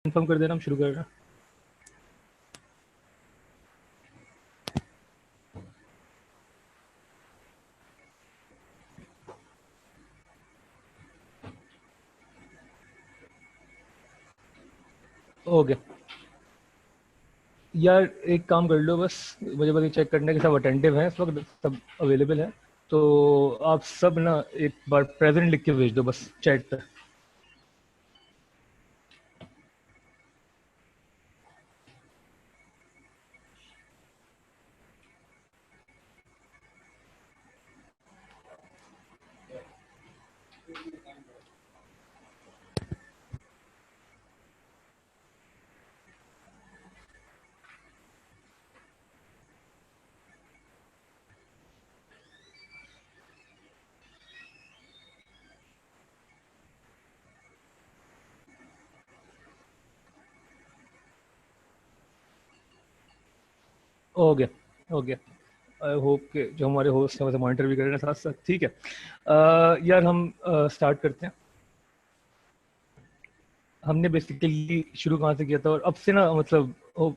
Confirm कर देना, हम शुरू कर रहे हैं। ओके यार, एक काम कर लो, बस मुझे बस ये चेक करना है कि सब अटेंटिव हैं इस वक्त, सब अवेलेबल हैं। तो आप सब ना एक बार प्रेजेंट लिख के भेज दो बस चैट पे। ओके ओके, आई होप कि जो हमारे होस्ट हैं वैसे मॉनिटर भी कर रहे हैं साथ साथ। ठीक है, यार हम स्टार्ट करते हैं। हमने बेसिकली शुरू कहाँ से किया था, और अब से ना मतलब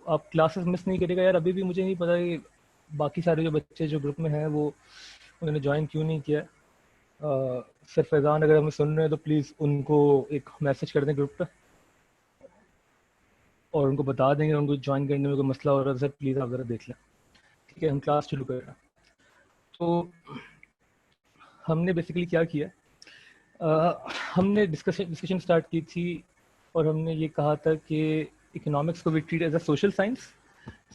आप क्लासेस मिस नहीं करेगा यार। अभी भी मुझे नहीं पता कि बाकी सारे जो बच्चे जो ग्रुप में हैं वो उन्होंने ज्वाइन क्यों नहीं किया। सर फैज़ान अगर हमें सुन रहे हैं तो प्लीज़ उनको एक मैसेज कर दें ग्रुप पे, और उनको बता देंगे उनको ज्वाइन करने में कोई मसला हो रहा है। सर प्लीज़ आप ज़रा देख लें। ठीक है, हम क्लास शुरू कर रहे हैं। तो हमने बेसिकली क्या किया, हमने डिस्कशन स्टार्ट की थी, और हमने ये कहा था कि इकोनॉमिक्स को भी treat as a social science.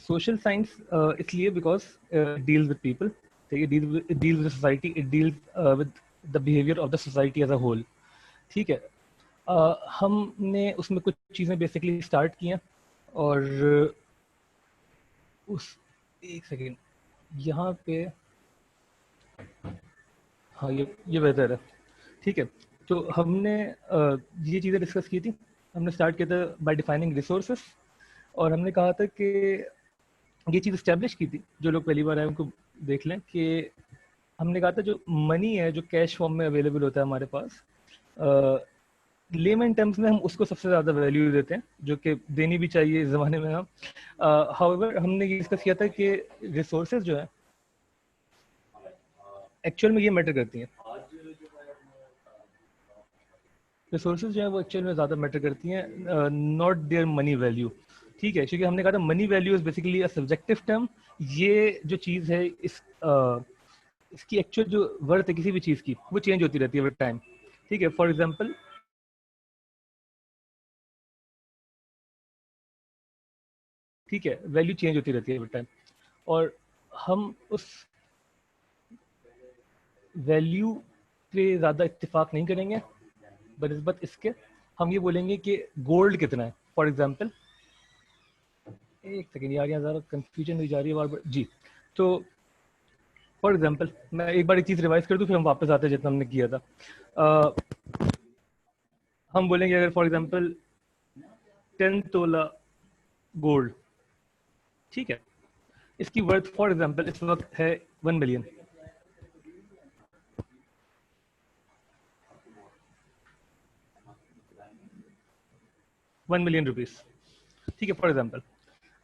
Social science इसलिए बिकॉज डील्स विद पीपल, ठीक है, deals with society, it deals with the behaviour of the society as a whole. ठीक है, हमने उसमें कुछ चीज़ें बेसिकली स्टार्ट की हैं, और उस एक सेकेंड यहाँ पे, हाँ ये बेहतर है। ठीक है, तो हमने ये चीज़ें डिस्कस की थी। हमने स्टार्ट किया था बाय डिफाइनिंग रिसोर्सेस, और हमने कहा था कि ये चीज़ इस्टेब्लिश की थी, जो लोग पहली बार आए उनको देख लें, कि हमने कहा था जो मनी है जो कैश फॉर्म में अवेलेबल होता है हमारे पास, लेमन टर्म्स में हम उसको सबसे ज़्यादा वैल्यू देते हैं, जो कि देनी भी चाहिए इस ज़माने में। हम हाउएवर हमने ये डिस्कस किया था कि रिसोर्सेज जो है एक्चुअल में ये मैटर करती हैं। रिसोर्सेज जो है वो एक्चुअल में ज़्यादा मैटर करती हैं, नॉट देयर मनी वैल्यू। ठीक है, क्योंकि हमने कहा था money value is basically a subjective term. ये जो चीज़ है इसकी एक्चुअल जो वर्थ है किसी भी चीज़ की वो चेंज होती रहती है विद टाइम। ठीक है, फॉर एग्जांपल ठीक है, वैल्यू चेंज होती रहती है विद टाइम, और हम उस वैल्यू पे ज़्यादा इत्तेफाक नहीं करेंगे। बनस्बत इसके हम ये बोलेंगे कि गोल्ड कितना है। फॉर एग्जांपल, एक सेकेंड यार, यहाँ ज़रा कन्फ्यूजन हुई जा रही है बार बार जी। तो फॉर एग्जांपल मैं एक बार एक चीज़ रिवाइज कर दूँ, फिर हम वापस आते हैं जितना हमने किया था। हम बोलेंगे अगर फॉर एग्जांपल 10 तोला गोल्ड, ठीक है, इसकी वर्थ फॉर एग्जांपल इस वक्त है 1 मिलियन। 1 मिलियन रुपीस, ठीक है, फॉर एग्जांपल।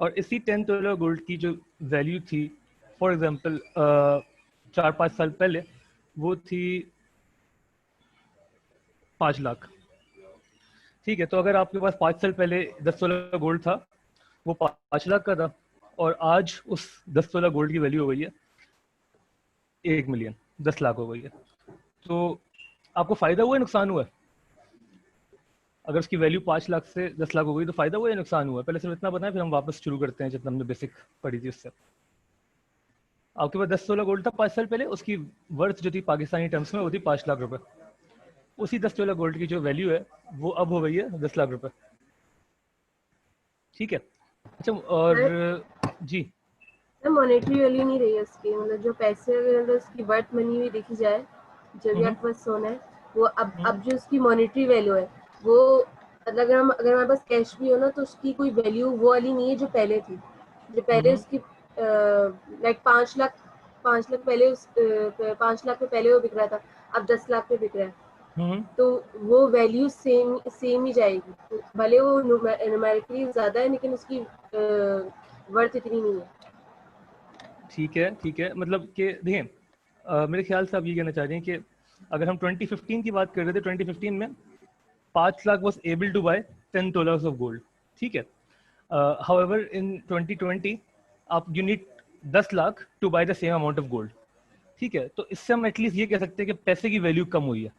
और इसी 10 तोला गोल्ड की जो वैल्यू थी फॉर एग्जांपल 4-5 साल पहले, वो थी 5 लाख। ठीक है, तो अगर आपके पास 5 साल पहले 10 तोला गोल्ड था, वो 5 लाख का था, और आज उस 10 तोला गोल्ड की वैल्यू हो गई है 1 मिलियन, 10 लाख हो गई है। तो आपको फायदा हुआ है नुकसान हुआ है? अगर उसकी वैल्यू 5 लाख से 10 लाख हो गई तो फायदा हुआ या नुकसान हुआ? पहले सिर्फ इतना बताएं, फिर हम वापस शुरू करते हैं जितना हमने बेसिक पढ़ी थी उससे। आपके पास 10 तोला गोल्ड था 5 साल पहले, उसकी वर्थ जो थी पाकिस्तानी टर्म्स में वो थी 5 लाख रुपए। उसी 10 तोला गोल्ड की जो वैल्यू है वो अब हो गई है 10 लाख रुपए। ठीक है, अच्छा, और जी मॉनेटरी वैल्यू नहीं रही है उसकी, मतलब जो पैसे अगर उसकी वर्थ मनी हुई देखी जाए, जरूरियात पर सोना है वो अब जो उसकी मॉनेटरी वैल्यू है वो, मतलब अगर हमारे पास कैश भी हो ना तो उसकी कोई वैल्यू वो वाली नहीं है जो पहले थी। जो पहले उसकी लाइक 5 लाख पहले 5 लाख में पहले वो बिक रहा था, अब 10 लाख में बिक रहा है। तो वो वैल्यू सेम ही जाएगी, भले वो न्यूमेरिकली ज्यादा है लेकिन उसकी वर्थ इतनी नहीं है। ठीक है, ठीक है, मतलब कि देखिए मेरे ख्याल से आप ये कहना चाह रहे हैं कि अगर हम 2015 की बात कर रहे थे, 2015 में 5 lakh was able to buy $10 of gold, ठीक है। हाउएवर इन 2020 आप you need 10 lakh to buy the same amount of gold, ठीक है। तो इससे हम एटलीस्ट ये कह सकते हैं कि पैसे की वैल्यू कम हुई है।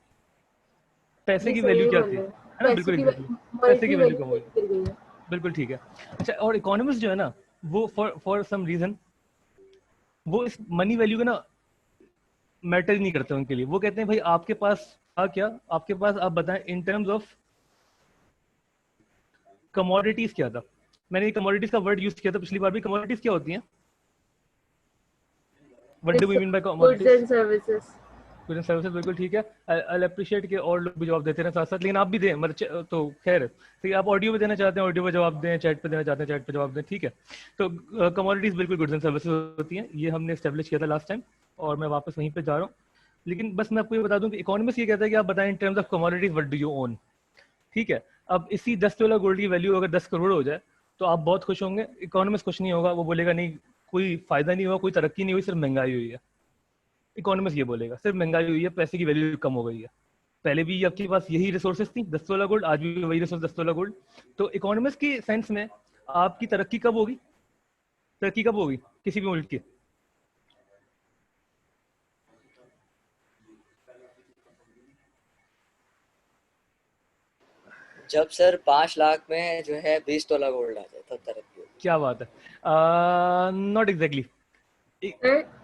पैसे ये की वैल्यू सही क्या बोल थी, रहे हैं, है ना, पैसे बिल्कुल की एग्जैक्टली, पैसे की मॉनेटरी वैल्यू वैल्यू कम हुई, गिर गई है। बिल्कुल ठीक है। अच्छा, और इकोनॉमिस्ट जो है ना, वो फॉर सम रीजन वो इस मनी वैल्यू का ना मैटर ही नहीं करते उनके लिए। वो कहते हैं भाई आपके पास था क्या, आपके पास आप बताएं इन टर्म्स ऑफ कमोडिटीज क्या था। मैंने कमोडिटीज का वर्ड यूज किया था पिछली बार भी। कमोडिटीज क्या होती हैं, what do we mean by goods commodities? And services. Goods and services, बिल्कुल ठीक है। आई अप्रिशिएट कि और लोग भी जवाब देते हैं साथ साथ, लेकिन आप भी दें, मतलब तो खैर ठीक है, आप ऑडियो पे देना चाहते हैं ऑडियो पे जवाब दें, चैट पे देना चाहते हैं चैट पे जवाब दें, ठीक है। तो कमोडिटीज बिल्कुल गुड्स एंड सर्विसेज होती हैं, ये हमने एस्टेब्लिश किया था लास्ट टाइम, और मैं वापस वहीं पे जा रहा हूँ। लेकिन बस मैं आपको ये बता दूं कि इकोनॉमिस्ट ये कहता है कि आप बताएं in terms of commodities what do you own, ठीक है। अब इसी 10 तोला गोल्ड की वैल्यू अगर 10 करोड़ हो जाए तो आप बहुत खुश होंगे, इकोनॉमिस्ट खुश नहीं होगा, वो बोलेगा नहीं कोई फायदा नहीं हुआ, कोई तरक्की नहीं हुई, सिर्फ महंगाई हुई है। इकोनॉमिस्ट ये बोलेगा सिर्फ महंगाई हुई है, पैसे की वैल्यू कम हो गई है। पहले भी आपके पास यही रिसोर्सेज थी 10 तोला गोल्ड, आज भी वही रिसोर्स 10 तोला गोल्ड। तो इकोनॉमिस्ट की सेंस में आपकी तरक्की कब होगी, तरक्की कब होगी किसी भी मुल्क की? जब सर 5 लाख में जो है 20 तोला गोल्ड आ जाए तब तरक्की होगी। क्या बात है, नॉट एग्जैक्टली सर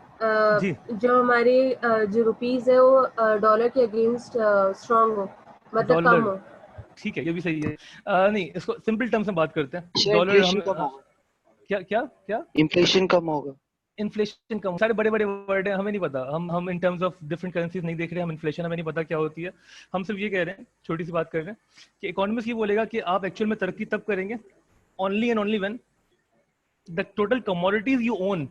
जी। जो हमारे जो रुपीस है वो डॉलर के अगेंस्ट स्ट्रांग हो, मतलब कम डॉलर, हो। ठीक है, ये भी सही है। नहीं, इसको सिंपल टर्म्स में बात करते हैं। अच्छा, डॉलर हम इन्फ्लेशन कम होगा। क्या क्या क्या इन्फ्लेशन कम होगा। इन्फ्लेशन कम, सारे बड़े बड़े वर्ड है, हमें नहीं पता, हम in terms of different currencies नहीं देख रहे, हम इन्फ्लेशन हमें नहीं पता क्या होती है। हम सिर्फ ये कह रहे हैं, छोटी सी बात कर रहे हैं कि इकोनॉमिस्ट ये बोलेगा कि आप एक्चुअल में तरक्की तब करेंगे only and only when the total commodities you own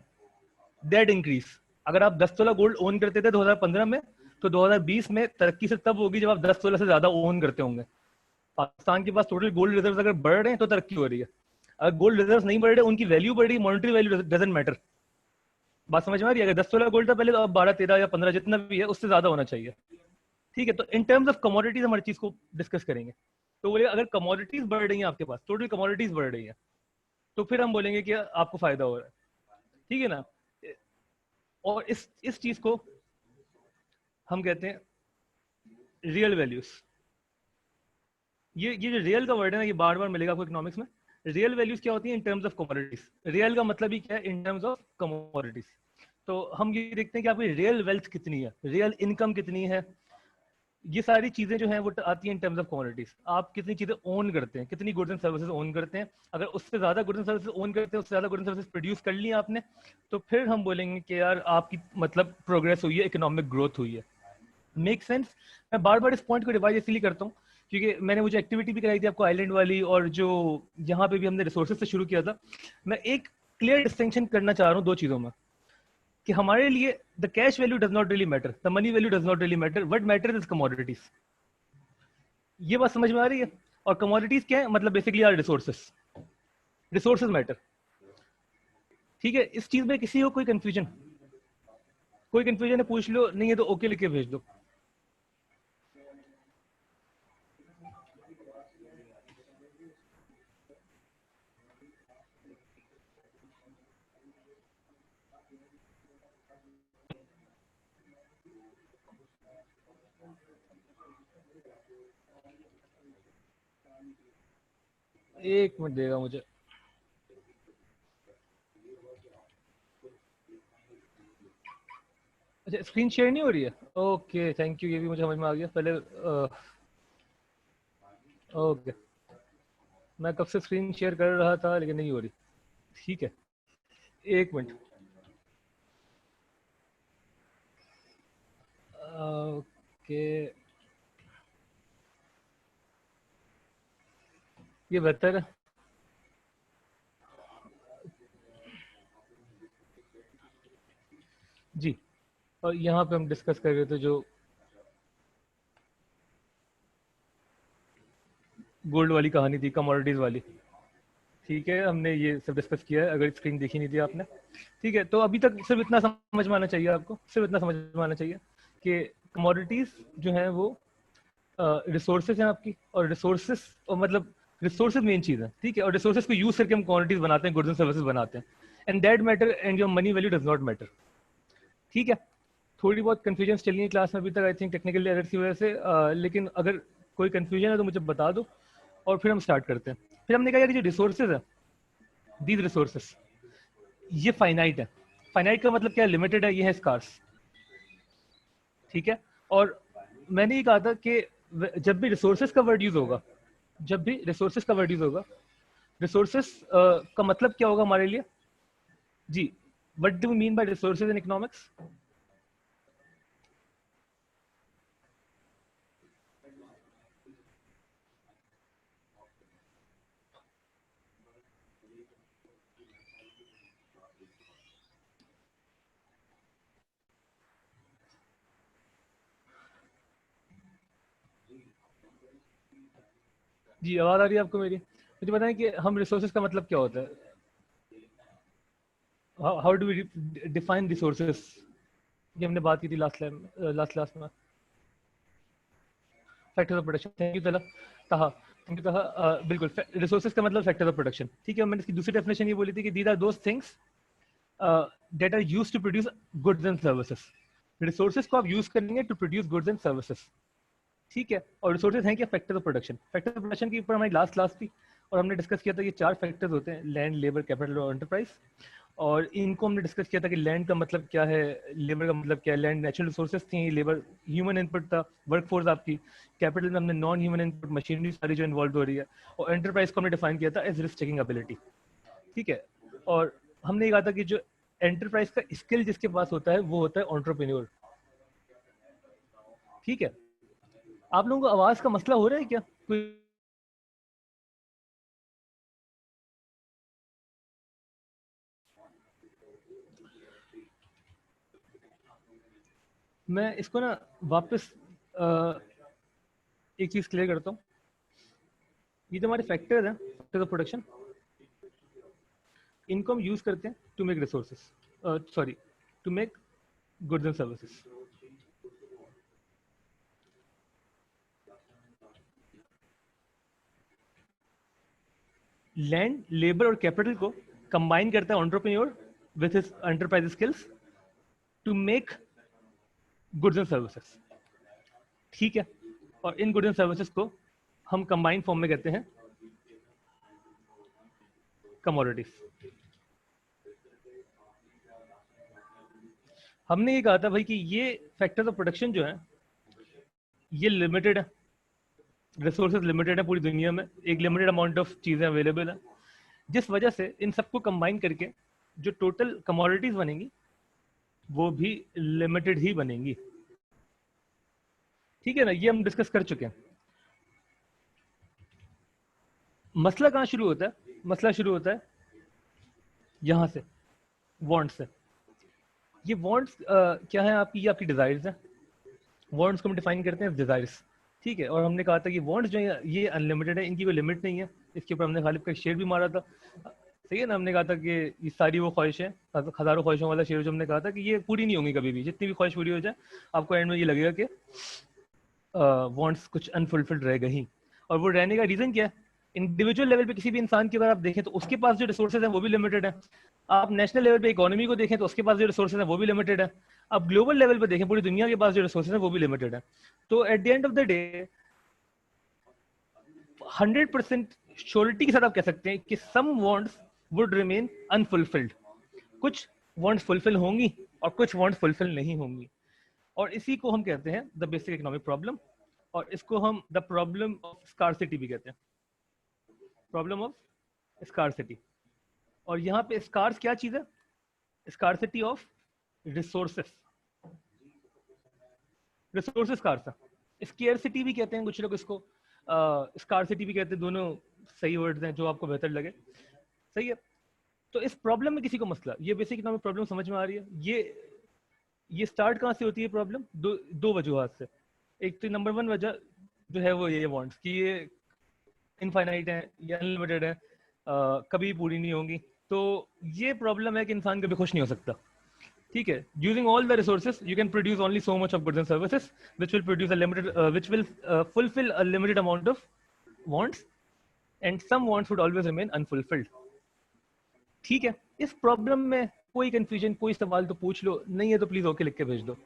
that increase. अगर आप 10 तोला गोल्ड ओन करते थे 2015 में, तो 2020 में तरक्की से तब होगी जब आप 10 तोला से ज्यादा ओन करते होंगे। पाकिस्तान के पास टोटल गोल्ड रिजर्व अगर बढ़ रहे हैं तो तरक्की हो रही है, अगर गोल्ड रिजर्व नहीं बढ़ रहे, उनकी वैल्यू बढ़ रही है, मॉनिटरी वैल्यू डजंट मैटर। बात समझ में आ रही है? अगर 10 तोला गोल्ड था पहले, तो अब 12 13 या 15 जितना भी है उससे ज्यादा होना चाहिए, ठीक है। तो इन टर्म्स ऑफ कमोडिटीज हम हर चीज को डिस्कस करेंगे। तो बोले अगर कमोडिटीज बढ़ रही हैं आपके पास, टोटल कमोडिटीज बढ़ रही हैं, तो फिर हम बोलेंगे कि आपको फायदा हो रहा है, ठीक है ना। और इस चीज को हम कहते हैं रियल वैल्यूज। ये जो रियल का वर्ड है ना, ये बार बार मिलेगा आपको इकोनॉमिक्स में। रियल वैल्यूज क्या होती है in terms of commodities, real का मतलब ही क्या है इन टर्म्स ऑफ कमोडिटीज। तो हम ये देखते हैं कि आपकी रियल वेल्थ कितनी है, रियल इनकम कितनी है, ये सारी चीजें जो हैं वो आती हैं इन टर्म्स ऑफ कमोडिटीज। आप कितनी चीजें ओन करते हैं, कितनी गुड्स एंड सर्विसेज ओन करते हैं, अगर उससे ज्यादा गुड्स एंड सर्विसेज ओन करते हैं, उससे ज्यादा गुड्स एंड सर्विसेज प्रोड्यूस कर ली आपने, तो फिर हम बोलेंगे कि यार आपकी मतलब प्रोग्रेस हुई है, इकोनॉमिक ग्रोथ हुई है। Make sense? मैं बार बार इस पॉइंट को रिवाइज इसलिए करता हूँ क्योंकि मैंने वो जो एक्टिविटी भी कराई थी आपको आइलैंड वाली, और जो यहाँ पे भी हमने रिसोर्सेज से शुरू किया था, मैं एक क्लियर डिस्टिंक्शन करना चाह रहा हूँ दो चीजों में, कि हमारे लिए the cash value does not really matter, the money value does not really matter, what matters is commodities. ये बात समझ में आ रही है? और कमोडिटीज क्या है, मतलब basically are resources, resources matter, ठीक है। इस चीज में किसी को कोई कंफ्यूजन, कोई कंफ्यूजन है पूछ लो, नहीं है तो ओके लिख के भेज दो। एक मिनट देगा मुझे। अच्छा, स्क्रीन शेयर नहीं हो रही है, ओके थैंक यू, ये भी मुझे समझ में आ गया पहले। ओके, मैं कब से स्क्रीन शेयर कर रहा था लेकिन नहीं हो रही, ठीक है, एक मिनट। ओके, ये बेहतर है। जी, और यहाँ पे हम डिस्कस कर रहे थे जो गोल्ड वाली कहानी थी, कमोडिटीज वाली, ठीक है, हमने ये सब डिस्कस किया है, अगर स्क्रीन देखी नहीं थी आपने, ठीक है। तो अभी तक सिर्फ इतना समझ में आना चाहिए आपको, सिर्फ इतना समझ में आना चाहिए कि कमोडिटीज जो हैं वो रिसोर्सेज हैं आपकी, और रिसोर्सेज और मतलब रिसोर्सेज मेन चीज़ है, ठीक है, और रिसोर्सेज को यूज करके हम क्वांटिटीज बनाते हैं, गुड्स एंड सर्विसेज बनाते हैं, and that matter and your money value does not matter, ठीक है। थोड़ी बहुत कन्फ्यूजन चली है क्लास में अभी तक, आई थिंक टेक्निकल एरर की वजह से, लेकिन अगर कोई कन्फ्यूजन है तो मुझे बता दो और फिर हम स्टार्ट करते हैं। फिर हमने कहा यार जो रिसोर्सेज है, दीज रिसोर्सेज ये फाइनाइट है। फाइनाइट का मतलब क्या है? लिमिटेड है, ये है स्कार्स, ठीक है। और मैंने ये कहा था कि जब भी रिसोर्सेज का वर्ड यूज होगा, जब भी रिसोर्सेज का वर्ड यूज होगा, रिसोर्सेज का मतलब क्या होगा हमारे लिए जी? What do we mean by resources in economics? जी आवाज आ रही है आपको मेरी? मुझे बताएं कि हम रिसोर्सेज का मतलब क्या होता है? How do we define resources? ये हमने बात की थी लास्ट क्लास में। Factors of production, thank you Taha, thank you Taha. बिल्कुल, रिसोर्सेज का मतलब फैक्टर्स ऑफ प्रोडक्शन, ठीक है। मैंने इसकी दूसरी डेफिनेशन ये बोली थी कि these are those things that are used to produce goods and services. Resources को आप यूज करेंगे to produce goods and services, ठीक है। और रिसोर्सेज हैं क्या? Factors of production. Factors of production के ऊपर हमारी लास्ट क्लास थी और हमने डिस्कस किया था कि 4 फैक्टर्स होते हैं, लैंड, लेबर, कैपिटल और एंटरप्राइज। और इनको हमने डिस्कस किया था कि लैंड का मतलब क्या है, लेबर का मतलब क्या है। लैंड नेचुरल रिसोर्सेज थी, लेबर ह्यूमन इनपुट था, वर्कफोर्स आपकी। कैपिटल में हमने नॉन ह्यूमन इनपुट, मशीनरी सारी जो इन्वॉल्व हो रही है। और एंटरप्राइज को हमने डिफाइन किया था एज रिस्क टेकिंग एबिलिटी, ठीक है। और हमने ये कहा था कि जो एंटरप्राइज का स्किल जिसके पास होता है वो होता है एंटरप्रेन्योर, ठीक है। आप लोगों को आवाज का मसला हो रहा है क्या कोई? मैं इसको ना वापस एक चीज क्लियर करता हूँ। ये जो हमारे फैक्टर्स हैं, फैक्टर्स ऑफ प्रोडक्शन, इनको हम यूज करते हैं to make resources, sorry, to make goods and services. Land, labour और कैपिटल को कंबाइन करता है entrepreneur with his enterprise skills to make goods and services, ठीक है। और इन गुड्स एंड सर्विसेज को हम कंबाइन फॉर्म में कहते हैं कमोडिटीज। हमने ये कहा था भाई कि ये फैक्टर्स ऑफ प्रोडक्शन जो है ये लिमिटेड है, रिसोर्सेज लिमिटेड है पूरी दुनिया में, एक लिमिटेड अमाउंट ऑफ चीजें अवेलेबल है, जिस वजह से इन सबको कंबाइन करके जो टोटल कमोडिटीज बनेंगी वो भी लिमिटेड ही बनेंगी, ठीक है ना। ये हम डिस्कस कर चुके हैं। मसला कहाँ शुरू होता है? मसला शुरू होता है यहां से, वांट्स से। ये वांट्स क्या है आपकी? ये आपकी डिजायर्स हैं। वांट्स को हम डिफाइन करते हैं डिजायर्स, ठीक है। और हमने कहा था कि वांट्स जो है ये अनलिमिटेड है, इनकी कोई लिमिट नहीं है। इसके ऊपर हमने गालिब का शेर भी मारा था, सही है ना। हमने कहा था कि ये सारी वो ख्वाहिशें, हजारों ख्वाहिशों वाला शेर जो हमने कहा था कि ये पूरी नहीं होंगी कभी भी, जितनी भी ख्वाहिश पूरी हो जाए आपको एंड में ये लगेगा कि वांट्स कुछ अनफुलफिल्ड रह गई। और वो रहने का रीजन क्या है? इंडिविजुअल लेवल पे किसी भी इंसान की अगर आप देखें तो उसके पास जो रिसोर्सेज हैं वो भी लिमिटेड है। आप नेशनल लेवल पे इकोनॉमी को देखें तो उसके पास जो रिसोर्सेज हैं वो भी लिमिटेड है। आप ग्लोबल लेवल पे देखें, पूरी दुनिया के पास जो रिसोर्सेज हैं वो भी लिमिटेड है। तो at the end of the day 100% surety के साथ आप कह सकते हैं कि सम वांट्स वुड रिमेन अनफुलफिल्ड। कुछ वांट्स फुलफिल होंगी और कुछ वांट्स फुलफिल नहीं होंगी। और इसी को हम कहते हैं द बेसिक इकोनॉमिक प्रॉब्लम, और इसको हम द प्रॉब्लम ऑफ स्कार्सिटी भी कहते हैं, प्रॉब्लम ऑफ स्कार्सिटी। और यहाँ पे स्कार्स क्या चीज है? Scarcity of resources, resources scarce है। स्केयरसिटी भी कहते हैं कुछ लोग इसको, स्कार्सिटी भी कहते हैं, दोनों सही वर्ड्स हैं, जो आपको बेहतर लगे, सही है। तो इस प्रॉब्लम में किसी को मसला, ये बेसिक इकोनॉमिक प्रॉब्लम समझ में आ रही है? ये स्टार्ट कहाँ से होती है प्रॉब्लम? दो वजूहात से। एक तो नंबर 1 वजह जो है वो ये वांट्स कि ये इनफाइनाइट है या अनलिमिटेड है, कभी पूरी नहीं होंगी। तो ये प्रॉब्लम है कि इंसान कभी खुश नहीं हो सकता। ठीक है, using all the resources you can produce only so much of goods and services which will produce a limited which will fulfil a limited amount of wants and some wants would always remain unfulfilled. ठीक है, इस problem में कोई confusion, कोई सवाल तो पूछ लो, नहीं है तो प्लीज ओके लिख के भेज दो।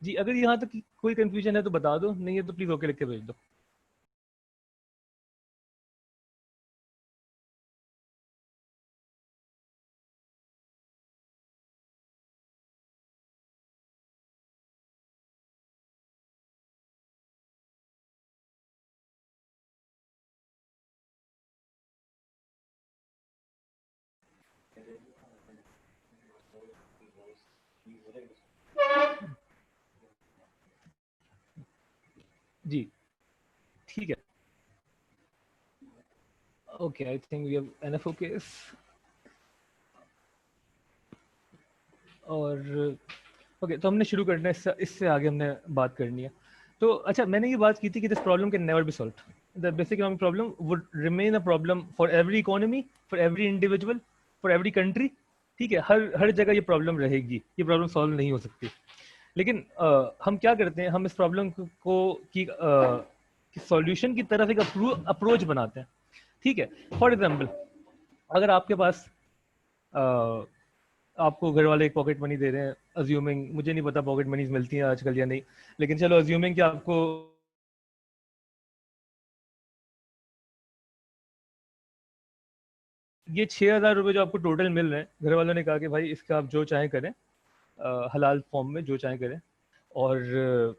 जी, अगर यहाँ तक कोई कंफ्यूजन है तो बता दो, नहीं है तो प्लीज ओके लिख के भेज दो। जी ठीक है, okay, I think we have enough okays. और ओके, तो हमने शुरू करना है, इससे आगे हमने बात करनी है। तो अच्छा, मैंने ये बात की थी कि this problem can never be solved. The basic economic problem would remain a problem for every economy, for every individual, for every country. ठीक है, हर जगह ये प्रॉब्लम रहेगी, ये प्रॉब्लम सॉल्व नहीं हो सकती। लेकिन हम क्या करते हैं, हम इस प्रॉब्लम को की सॉल्यूशन की तरफ एक अप्रोच बनाते हैं। ठीक है, फॉर एग्जाम्पल, अगर आपके पास आपको घर वाले एक पॉकेट मनी दे रहे हैं, अज्यूमिंग, मुझे नहीं पता पॉकेट मनीज मिलती हैं आजकल या नहीं, लेकिन चलो अज्यूमिंग कि आपको ये 6,000 रुपये जो आपको टोटल मिल रहे हैं, घर वालों ने कहा कि भाई इसका आप जो चाहें करें, हलाल फॉर्म में जो चाहें करें। और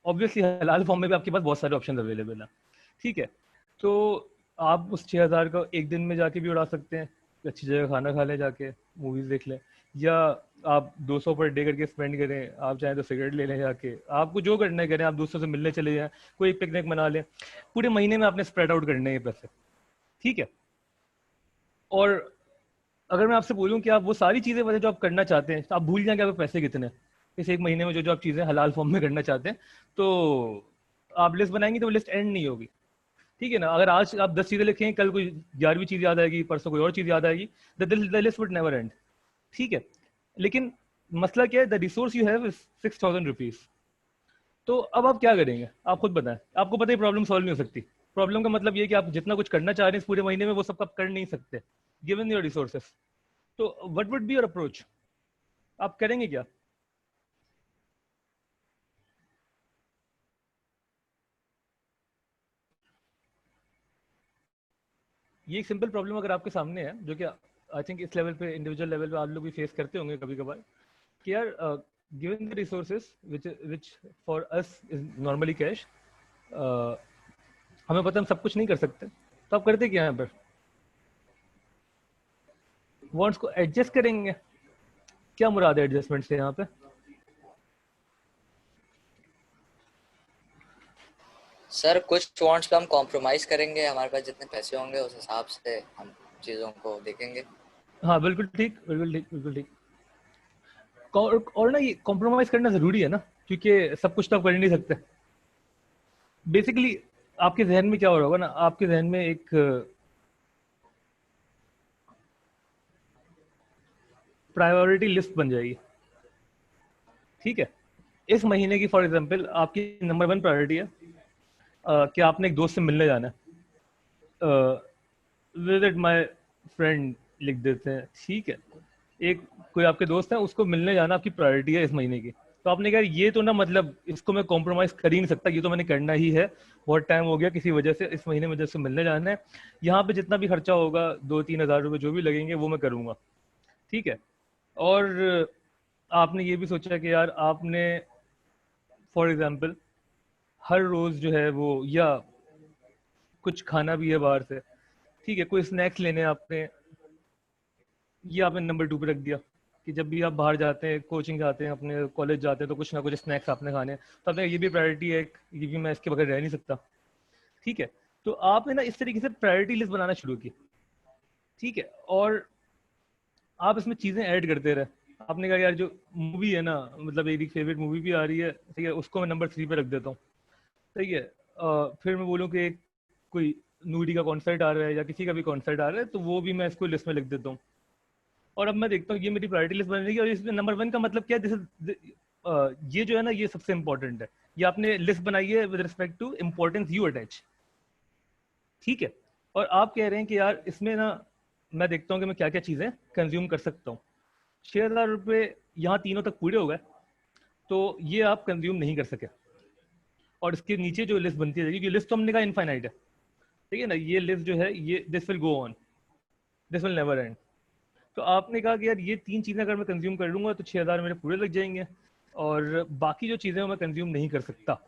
ऑब्वियसली हलाल फॉर्म में भी आपके पास बहुत सारे ऑप्शन अवेलेबल हैं। ठीक है, तो आप उस 6,000 को एक दिन में जाके भी उड़ा सकते हैं, अच्छी जगह खाना खा लें, जाके मूवीज़ देख लें, या आप 200 पर डे करके स्पेंड करें, आप चाहें तो सिगरेट ले लें जाके, आपको जो करना है करें, आप दोस्तों से मिलने चले जाएं, कोई एक पिकनिक मना लें, पूरे महीने में आपने स्प्रेड आउट करने हैं पैसे। ठीक है, और अगर मैं आपसे बोलूं कि आप वो सारी चीज़ें वजह जो आप करना चाहते हैं, तो आप भूल जाएं कि आपके पैसे कितने हैं। इस एक महीने में जो जो आप चीज़ें हलाल फॉर्म में करना चाहते हैं, तो आप लिस्ट बनाएंगे तो वो लिस्ट एंड नहीं होगी। ठीक है ना, अगर आज आप 10 चीज़ें लिखें, कल कोई 11वीं चीज़ याद आएगी, परसों कोई और चीज़ याद आएगी, the list would never and. ठीक है, लेकिन मसला क्या है, the resource you have is 6,000 rupees. तो अब आप क्या करेंगे, आप खुद बताएं। आपको पता है प्रॉब्लम सॉल्व नहीं हो सकती। प्रॉब्लम का मतलब ये है कि आप जितना कुछ करना चाह रहे हैं इस पूरे महीने में, वो सब आप कर नहीं सकते गिवन योर रिसोर्सेस। तो what would be your approach, आप करेंगे क्या? ये एक सिंपल प्रॉब्लम अगर आपके सामने है, जो कि आई थिंक इस लेवल पे, इंडिविजुअल लेवल पे आप लोग भी फेस करते होंगे कभी कभार, कि यार given the resources which for us is normally cash, हमें पता हम सब कुछ नहीं कर सकते, तो आप करते क्या यहाँ पर? वांट्स को एडजस्ट करेंगे। क्या मुराद है एडजस्टमेंट से यहाँ पे? सर कुछ वांट्स पे हम कॉम्प्रोमाइज करेंगे, हमारे पास जितने पैसे होंगे उस हिसाब से हम चीज़ों को देखेंगे। हाँ बिल्कुल ठीक, बिल्कुल ठीक, बिल्कुल ठीक। और ना, ये कॉम्प्रोमाइज करना जरूरी है ना, क्योंकि सब कुछ तो आप कर ही नहीं सकते। बेसिकली आपके जहन में क्या हो रहा होगा ना, आपके जहन में एक प्रायोरिटी लिस्ट बन जाएगी। ठीक है, इस महीने की फॉर एग्जांपल आपकी नंबर 1 प्रायोरिटी है कि आपने एक दोस्त से मिलने जाना है, विजिट माय फ्रेंड लिख देते हैं। ठीक है, एक कोई आपके दोस्त है, उसको मिलने जाना आपकी प्रायोरिटी है इस महीने की। तो आपने कहा ये तो ना, मतलब इसको मैं कॉम्प्रोमाइज कर ही नहीं सकता, ये तो मैंने करना ही है, बहुत टाइम हो गया किसी वजह से, इस महीने में जैसे मिलने जाना है, यहाँ पे जितना भी खर्चा होगा 2-3 हज़ार रुपये जो भी लगेंगे वो मैं करूँगा। ठीक है, और आपने ये भी सोचा कि यार आपने फॉर एग्जाम्पल हर रोज जो है वो, या कुछ खाना भी है बाहर से, ठीक है, कोई स्नैक्स लेने आपने, ये आपने नंबर 2 पे रख दिया कि जब भी आप बाहर जाते हैं, कोचिंग जाते हैं, अपने कॉलेज जाते हैं, तो कुछ ना कुछ स्नैक्स आपने खाने हैं, तो आपने ये भी प्रायोरिटी है, ये भी मैं इसके बगैर रह नहीं सकता। ठीक है, तो आपने ना इस तरीके से प्रायोरिटी लिस्ट बनाना शुरू की। ठीक है, और आप इसमें चीजें ऐड करते रहे। आपने कहा यार जो मूवी है ना, मतलब मेरी फेवरेट मूवी भी आ रही है, ठीक है, उसको मैं नंबर 3 पे रख देता हूँ। ठीक है, फिर मैं बोलूँ कि कोई नूरी का कॉन्सर्ट आ रहा है या किसी का भी कॉन्सर्ट आ रहा है, तो वो भी मैं इसको लिस्ट में लिख देता हूँ। और अब मैं देखता हूँ ये मेरी प्रायोरिटी लिस्ट बन रही है, और इसमें नंबर 1 का मतलब क्या है, ये जो है ना, ये सबसे इंपॉर्टेंट है। ये आपने लिस्ट बनाई है with respect to importance you attach. ठीक है, और आप कह रहे हैं कि यार इसमें ना मैं देखता हूँ कि मैं क्या क्या चीज़ें कंज्यूम कर सकता हूँ। 6,000 रुपये यहाँ तीनों तक पूरे हो गए, तो ये आप कंज्यूम नहीं कर सके। और इसके नीचे जो लिस्ट बनती है, क्योंकि लिस्ट तो हमने कहा इनफाइनाइट है, ठीक है ना, ये लिस्ट जो है ये this will go on, this will never and. तो आपने कहा कि यार ये 3 चीज़ें अगर मैं कंज्यूम कर लूँगा तो 6,000 मेरे पूरे लग जाएंगे, और बाकी जो चीज़ें मैं कंज्यूम नहीं कर सकता।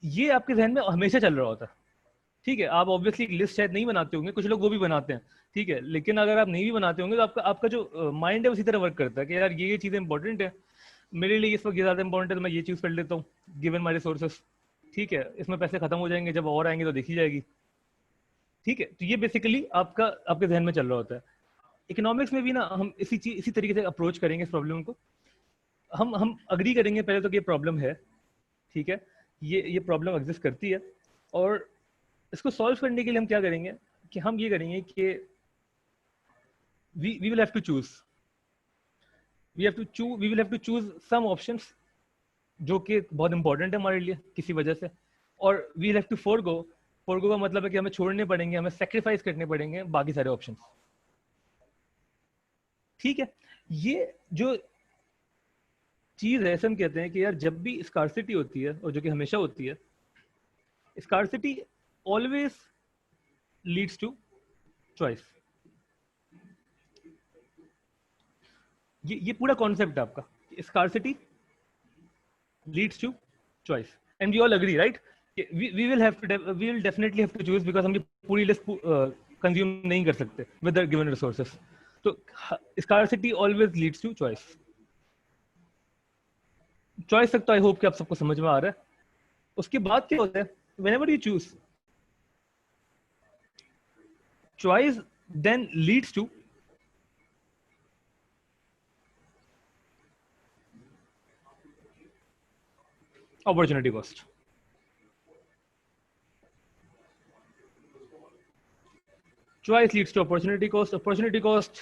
ये आपके जहन में हमेशा चल रहा होता है। ठीक है, आप ऑब्वियसली एक लिस्ट शायद नहीं बनाते होंगे, कुछ लोग वो भी बनाते हैं। ठीक है, लेकिन अगर आप नहीं भी बनाते होंगे तो आपका आपका जो माइंड है उसी तरह वर्क करता है कि यार ये चीज़ें इंपॉर्टेंट है, मेरे लिए इस वक्त ये ज़्यादा इंपॉर्टेंट है, तो मैं ये चीज़ कर लेता हूँ गिवन माई रिसोर्सेस। ठीक है, इसमें पैसे खत्म हो जाएंगे, जब और आएंगे तो देखी जाएगी। ठीक है, तो ये बेसिकली आपका आपके जहन में चल रहा होता है। इकोनॉमिक्स में भी ना हम इसी तरीके से अप्रोच करेंगे इस प्रॉब्लम को। हम अग्री करेंगे पहले तो कि ये प्रॉब्लम है। ठीक है, ये प्रॉब्लम एग्जिस्ट करती है, और इसको सॉल्व करने के लिए हम क्या करेंगे कि हम ये करेंगे कि we will have to choose, we will have to choose some options जो कि बहुत इंपॉर्टेंट है हमारे लिए किसी वजह से, और we will have to forgo का मतलब है कि हमें छोड़ने पड़ेंगे, हमें सेक्रीफाइस करने पड़ेंगे बाकी सारे ऑप्शंस। ठीक है, ये जो चीज है, ऐसे हम कहते हैं कि यार जब भी स्कार्सिटी होती है, और जो कि हमेशा होती है, scarcity always leads to choice. ये पूरा कॉन्सेप्ट है आपका, scarcity leads to choice, and we all agree right, we will definitely have to choose, because हम ये पूरी लिस्ट कंज्यूम नहीं कर सकते विद द गिवन रिसोर्सेस। तो scarcity always leads to choice. Choice तक तो आई होप कि आप सबको समझ में आ रहा है। उसके बाद क्या होता है, whenever you choose, choice then leads to opportunity cost. Choice leads to opportunity cost. Opportunity cost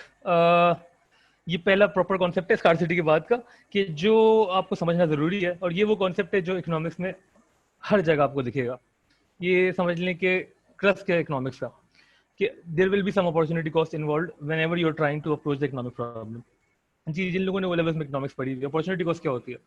ये पहला प्रॉपर कॉन्सेप्ट है स्कार्सिटी के बाद का, कि जो आपको समझना जरूरी है, और ये वो कॉन्सेप्ट है जो इकोनॉमिक्स में हर जगह आपको दिखेगा। ये समझ लें कि क्रस्ट है इकोनॉमिक्स का, कि there will be some opportunity cost involved whenever you are trying to approach the economic problem. जी, जिन लोगों ने वो लेवल्स में इकोनॉमिक्स पढ़ी हुई है, अपॉर्चुनिटी कॉस्ट क्या होती है?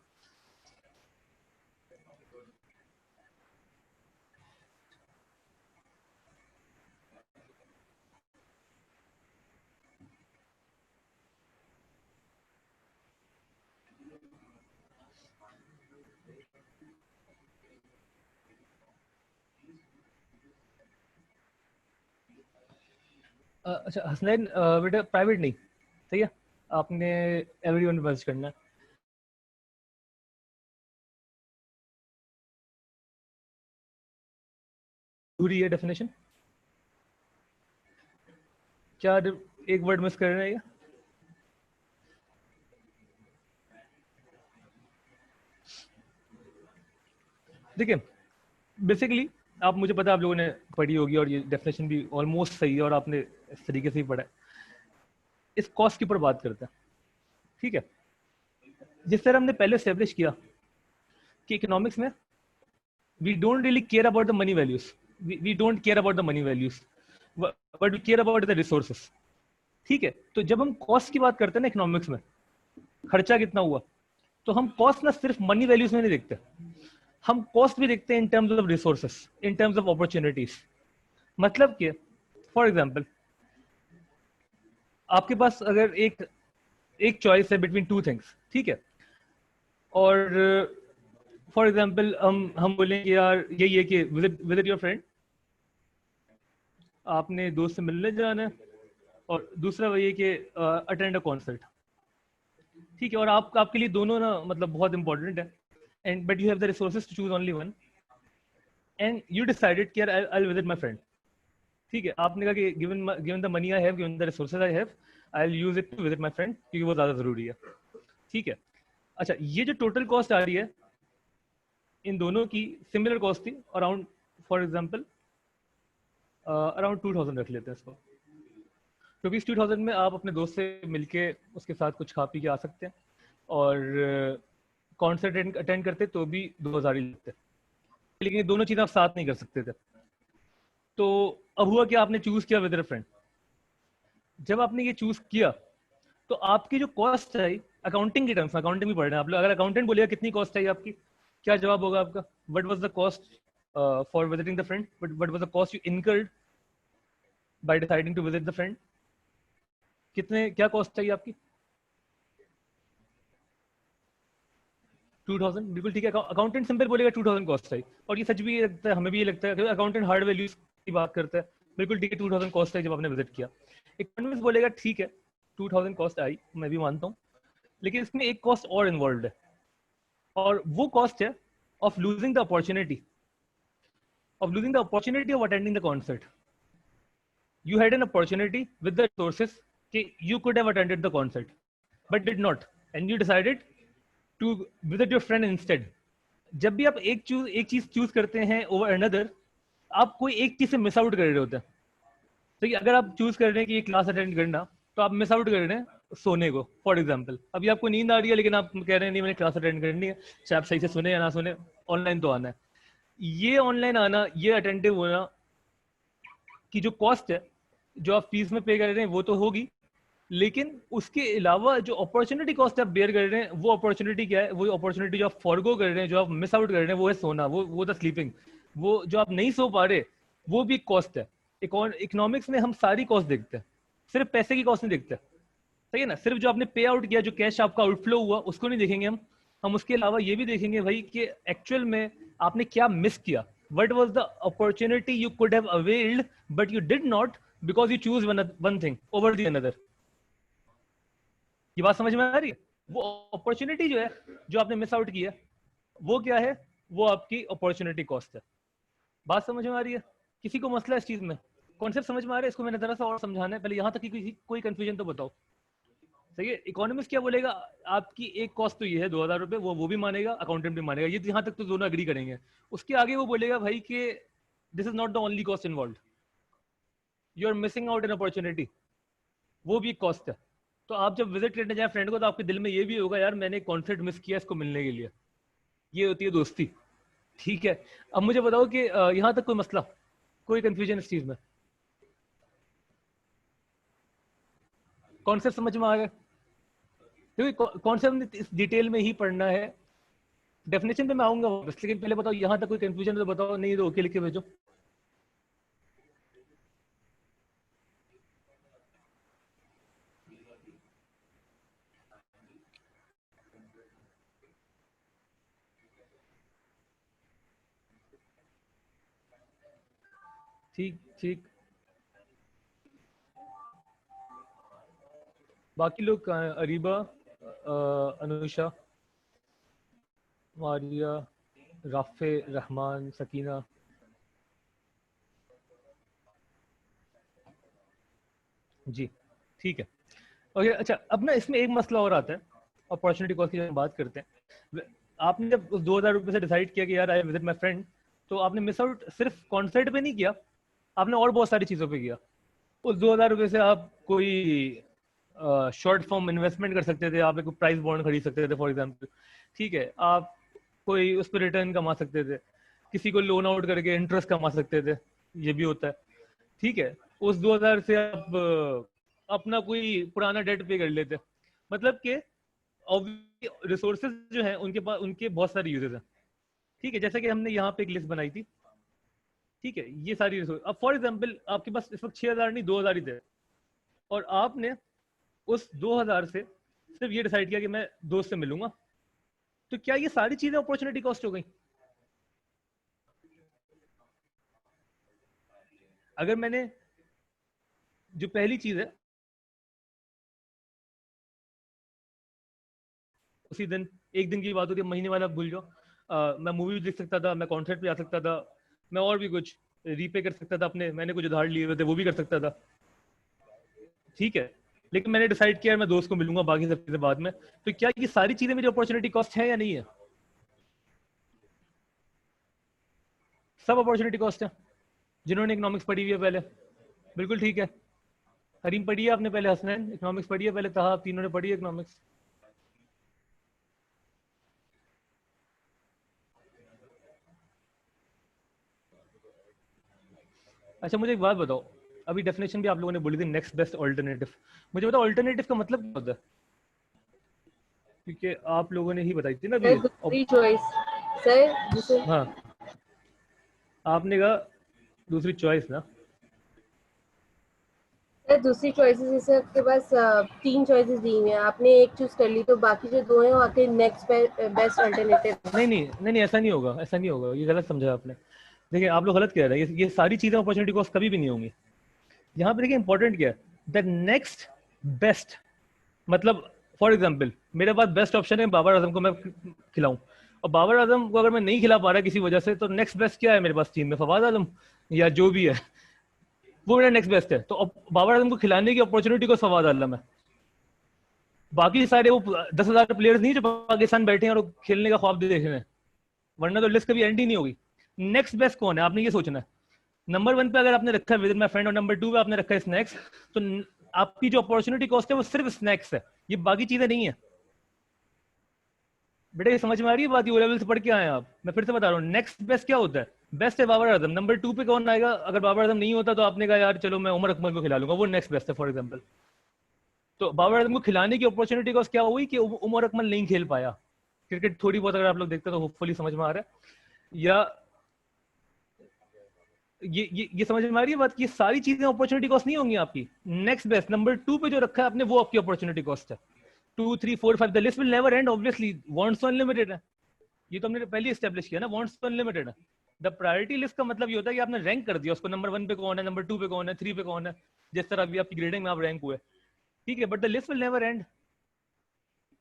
अच्छा हसनैन, बेटा प्राइवेट नहीं, ठीक है, आपने एवरीवन में मैसेज करना है। पूरी है डेफिनेशन, क्या एक वर्ड मिस कर रहे हैं? देखिए बेसिकली आप, मुझे पता है आप लोगों ने पढ़ी होगी, और ये डेफिनेशन भी ऑलमोस्ट सही है, और आपने इस तरीके से ही पढ़ा है। इस कॉस्ट के ऊपर बात करते हैं। ठीक है, जिस तरह हमने पहले एस्टेब्लिश किया कि इकोनॉमिक्स में we don't really care about the money values, we don't care about the money values, but we care about the resources. ठीक है, तो जब हम कॉस्ट की बात करते हैं ना इकोनॉमिक्स में, खर्चा कितना हुआ, तो हम कॉस्ट ना सिर्फ मनी वैल्यूज में नहीं देखते, हम कॉस्ट भी देखते हैं in terms of resources, in terms of opportunities. मतलब कि फॉर एग्जाम्पल, आपके पास अगर एक एक चॉइस है बिटवीन टू थिंग्स, ठीक है, और फॉर एग्जाम्पल हम बोलेंगे यार यही है कि विजिट योर फ्रेंड, आपने दोस्त से मिलने जाना है, और दूसरा वही है कि अटेंड अ कॉन्सर्ट। ठीक है, और आपके लिए दोनों ना मतलब बहुत इंपॉर्टेंट है, and but you have the resources to choose only one, and you decided कि यार I will visit my friend. ठीक है, आपने कहा कि given the money I have, given the resources I have, I will use it to visit my friend, क्योंकि वो ज्यादा जरूरी है। ठीक है, अच्छा, ये जो टोटल कॉस्ट आ रही है इन दोनों की सिमिलर कॉस्ट थी अराउंड, फॉर एग्जांपल अराउंड 2000 रख लेते हैं इसको, क्योंकि इस 2000 में आप अपने दोस्त से मिलके उसके साथ कुछ खा पी के आ सकते हैं, और कॉन्सर्ट अटेंड करते तो भी 2000 ही लगते, लेकिन ये दोनों चीज़ें आप साथ नहीं कर सकते थे। तो अब हुआ कि आपने चूज किया विद फ्रेंड। जब आपने ये चूज किया तो आपकी जो कॉस्ट आई अकाउंटिंग के टर्म्स में, अकाउंटिंग भी पढ़ रहे हैं आप लोग, अगर अकाउंटेंट बोलेगा कितनी कॉस्ट आई आपकी, क्या जवाब होगा आपका? What was the cost for visiting the friend, what was the cost you incurred by deciding to visit the friend? कितने, क्या कॉस्ट चाहिए आपकी? 2000, बिल्कुल ठीक है। अकाउंटेंट सिंपल बोलेगा 2000 कॉस्ट आई, और ये सच भी लगता है, हमें भी ये लगता है कि अकाउंटेंट हार्ड वैल्यूज की बात करता है। बिल्कुल ठीक है, 2000 कॉस्ट आई जब आपने विजिट किया। इकोनॉमिक्स बोलेगा ठीक है 2000 कॉस्ट आई, मैं भी मानता हूँ, लेकिन इसमें एक कॉस्ट और इन्वॉल्व है, और वो कॉस्ट है of losing the opportunity, of attending the concert. You had an opportunity with the resources कि you could have attended the concert but did not, and you decided to visit your friend instead. जब भी आप एक चीज choose करते हैं over another, आप कोई एक चीज से मिस आउट कर रहे होते हैं। तो ये अगर आप चूज कर रहे हैं कि ये क्लास अटेंड करना, तो आप मिस आउट कर रहे हैं सोने को। फॉर एग्जाम्पल, अभी आपको नींद आ रही है, लेकिन आप कह रहे हैं नहीं मैंने क्लास अटेंड करनी है, चाहे आप सही से सुने या ना सुने, ऑनलाइन तो आना है। ये ऑनलाइन आना, ये अटेंटिव होना की जो कॉस्ट है, जो आप फीस में पे कर रहे हैं वो तो होगी, लेकिन उसके अलावा जो अपॉर्चुनिटी कॉस्ट आप बेयर कर रहे हैं, वो अपॉर्चुनिटी क्या है? वो अपॉर्चुनिटी जो आप फॉरगो कर रहे हैं, जो आप मिस आउट कर रहे हैं, वो है सोना, वो द स्लीपिंग। वो जो आप नहीं सो पा रहे, वो भी कॉस्ट है। इकोनॉमिक्स में हम सारी कॉस्ट देखते हैं, सिर्फ पैसे की कॉस्ट नहीं देखते, सही है ना? सिर्फ जो आपने पे आउट किया, जो कैश आपका आउटफ्लो हुआ, उसको नहीं देखेंगे हम उसके अलावा ये भी देखेंगे भाई कि एक्चुअल में आपने क्या मिस किया। What was the opportunity you could have availed but you did not, because you choose one thing over the another. ये बात समझ में आ रही है? वो अपॉर्चुनिटी जो है, जो आपने मिस आउट किया, वो क्या है? वो आपकी अपॉर्चुनिटी कॉस्ट है। बात समझ में आ रही है? किसी को मसला इस चीज में, कॉन्सेप्ट समझ में आ रहा है? इसको मैंने जरा सा और समझाना है, पहले यहाँ तक की कोई कंफ्यूजन तो बताओ। सही है, इकोनॉमिस्ट क्या बोलेगा? आपकी एक कॉस्ट तो ये है 2000 रुपए, वो भी मानेगा, अकाउंटेंट भी मानेगा, ये यहाँ तक तो दोनों अग्री करेंगे। उसके आगे वो बोलेगा भाई कि this is not the only cost involve, you are missing out an opportunity, वो भी एक कॉस्ट है। तो आप जब विजिट करने जाए फ्रेंड को, तो आपके दिल में ये भी होगा यार मैंने कॉन्सर्ट मिस किया इसको मिलने के लिए। ये होती है दोस्ती। ठीक है, अब मुझे बताओ कि यहाँ तक कोई मसला, कोई कंफ्यूजन इस चीज में? कॉन्सेप्ट समझ में आ गया? क्योंकि कॉन्सेप्ट इस डिटेल में ही पढ़ना है, डेफिनेशन पे मैं आऊंगा वापस, लेकिन पहले बताओ यहाँ तक कोई कंफ्यूजन तो बताओ, नहीं तो ओके लिख के भेजो। ठीक ठीक, बाकी लोग कहाँ हैं? अरीबा, अनुषा, मारिया, राफे, रहमान, सकीना। जी ठीक है, ओके। अच्छा, अब ना इसमें एक मसला और आता है, अपॉर्चुनिटी कॉस्ट की जब हम बात करते हैं। आपने जब उस 2000 रुपये से डिसाइड किया कि यार आई विजिट माई फ्रेंड, तो आपने मिस आउट सिर्फ कॉन्सर्ट पे नहीं किया, आपने और बहुत सारी चीज़ों पे किया। उस 2000 रुपये से आप कोई शॉर्ट फॉर्म इन्वेस्टमेंट कर सकते थे, आप एक प्राइस बॉन्ड खरीद सकते थे फॉर एग्जाम्पल। ठीक है, आप कोई उस पर रिटर्न कमा सकते थे, किसी को लोन आउट करके इंटरेस्ट कमा सकते थे, ये भी होता है। ठीक है, उस 2000 से आप अपना कोई पुराना डेट पे कर लेते, मतलब कि रिसोर्सेज जो है उनके पास, उनके बहुत सारे यूजेस हैं। ठीक है, जैसे कि हमने यहाँ पे एक लिस्ट बनाई थी। ठीक है, ये सारी रिसोर्स, अब फॉर एग्जाम्पल आपके पास इस वक्त 6000 नहीं 2000 ही थे, और आपने उस 2000 से सिर्फ ये डिसाइड किया कि मैं दोस्त से मिलूंगा, तो क्या ये सारी चीजें अपॉर्चुनिटी कॉस्ट हो गई? अगर मैंने, जो पहली चीज है उसी दिन, एक दिन की बात होती है, महीने वाला भूल जाओ। मैं मूवी देख सकता था, मैं कॉन्सर्ट पे जा सकता था, मैं और भी कुछ रीपे कर सकता था अपने, मैंने कुछ उधार लिए हुए थे वो भी कर सकता था, ठीक है। लेकिन मैंने डिसाइड किया मैं दोस्त को मिलूंगा बाकी सब चीजें बाद में। तो क्या ये सारी चीजें मेरी अपॉर्चुनिटी कॉस्ट है या नहीं है? सब अपॉर्चुनिटी कॉस्ट है। जिन्होंने इकोनॉमिक्स पढ़ी हुई है पहले, बिल्कुल ठीक है। हरीम पढ़ी है आपने पहले, हसनैन इकोनॉमिक्स पढ़ी है पहले, तहा, आप तीनों ने पढ़ी है इकोनॉमिक्स। अच्छा मुझे एक बात बताओ, अभी डेफिनेशन भी आप लोगों ने बोली थी नेक्स्ट बेस्ट ऑल्टरनेटिव। मुझे बताओ ऑल्टरनेटिव का मतलब क्या होता है? क्योंकि आप लोगों ने ही बताई थी ना अभी। सर दूसरी चॉइस, सर दूसरी, हाँ, आपने कहा दूसरी चॉइस ना। सर दूसरी चॉइसेस जैसे आपके पास 3 चॉइसेस दी हुई हैं, आपने एक चूज कर ली तो बाकी जो 2 हैं वो आपके नेक्स्ट बेस्ट अल्टरनेटिव। नहीं नहीं नहीं नहीं, ऐसा नहीं होगा, ऐसा नहीं होगा, ये गलत समझा आपने। देखिए आप लोग गलत कह रहे हैं, ये सारी चीजें अपॉर्चुनिटी कॉस्ट कभी भी नहीं होंगी। यहाँ पे देखिए इंपॉर्टेंट क्या है, द नेक्स्ट बेस्ट, मतलब फॉर एग्जाम्पल मेरे पास बेस्ट ऑप्शन है बाबर आजम को मैं खिलाऊं, और बाबर आजम को अगर मैं नहीं खिला पा रहा किसी वजह से, तो नेक्स्ट बेस्ट क्या है मेरे पास टीम में? फवाद आलम या जो भी है, वो मेरा नेक्स्ट बेस्ट है। तो अब बाबर आजम को खिलाने की अपॉर्चुनिटी को फवाद आलम है। बाकी सारे वो 10,000 प्लेयर्स नहीं जो पाकिस्तान बैठे हैं और खेलने का ख्वाब देख रहे हैं, वरना तो लिस्ट कभी एंड ही नहीं होगी। नेक्स्ट बेस्ट कौन है, आपने ये सोचना है। नंबर 1 पे अगर आपने रखा है विद माय फ्रेंड, और नंबर 2 पे आपने रखा है स्नैक्स, तो आपकी जो अपॉर्चुनिटी कॉस्ट है वो सिर्फ स्नैक्स है, ये बाकी चीजें नहीं है। बेटा ये समझ में आ रही है बात? ये लेवल से पढ़ के आए हैं आप। मैं फिर से बता रहा हूँ, नेक्स्ट बेस्ट क्या होता है? बेस्ट है बाबर आजम। नंबर 2 पे कौन आएगा? अगर बाबर आजम नहीं होता तो आपने कहा यार चलो मैं उमर अकमल को खिला लूंगा, वो नेक्स्ट बेस्ट है फॉर एग्जाम्पल। तो बाबर आजम को खिलाने की अपॉर्चुनिटी कॉस्ट क्या हुई कि उमर अकमल नहीं खेल पाया। क्रिकेट थोड़ी बहुत अगर आप लोग देखते तो होपफुली समझ में आ रहा है। या ये समझ में आ रही है बात कि ये सारी चीजें अपॉर्चुनिटी कॉस्ट नहीं होंगी आपकी। नेक्स्ट बेस्ट नंबर 2 पे जो रखा है आपने वो आपकी अपॉर्चुनिटी कॉस्ट है। 2 3 4 5 the list will never and, obviously wants तो अनलिमिटेड है। ये तो हमने पहले एस्टेब्लिश किया ना, वांट्स तो अनलिमिटेड है। द प्रायोरिटी लिस्ट का मतलब ये होता है कि आपने रैंक कर दिया उसको, नंबर 1 पे कौन है, नंबर 2 पे कौन है, 3 पे कौन है, जिस तरह अभी आपकी ग्रेडिंग में आप रैंक हुए, ठीक है। But the list will never and.